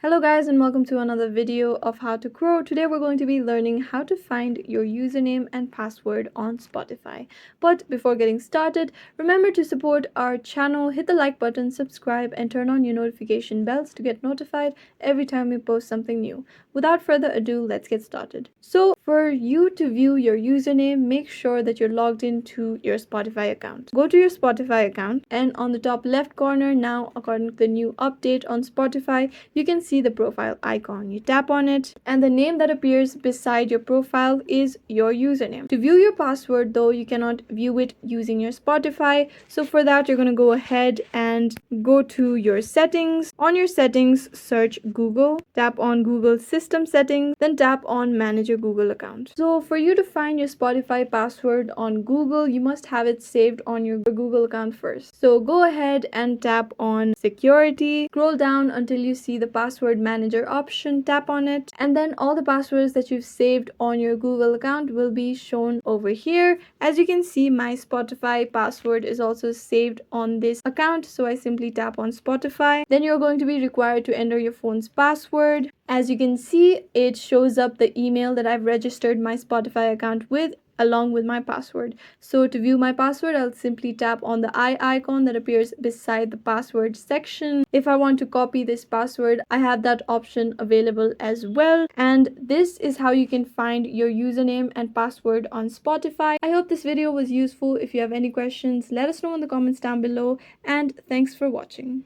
Hello guys and welcome to another video of How to Grow. Today we're going to be learning how to find your username and password on Spotify. But before getting started, remember to support our channel, hit the like button, subscribe and turn on your notification bells to get notified every time we post something new. Without further ado, let's get started. So for you to view your username, make sure that you're logged into your Spotify account. Go to your Spotify account and on the top left corner now, according to the new update on Spotify, you can see the profile icon. You tap on it and the name that appears beside your profile is your username. To view your password though, you cannot view it using your Spotify. So for that, you're going to go ahead and go to your settings. On your settings, search Google, tap on Google system settings, then tap on manage your Google account. So for you to find your Spotify password on Google, you must have it saved on your Google account first. So go ahead and tap on security, scroll down until you see the password manager option, tap on it, and then all the passwords that you've saved on your Google account will be shown over here. As you can see, my Spotify password is also saved on this account, so I simply tap on Spotify. Then you're going to be required to enter your phone's password. As you can see, it shows up the email that I've registered my Spotify account with along with my password. So to view my password, I'll simply tap on the eye icon that appears beside the password section. If I want to copy this password, I have that option available as well. And this is how you can find your username and password on Spotify. I hope this video was useful. If you have any questions, let us know in the comments down below, and thanks for watching.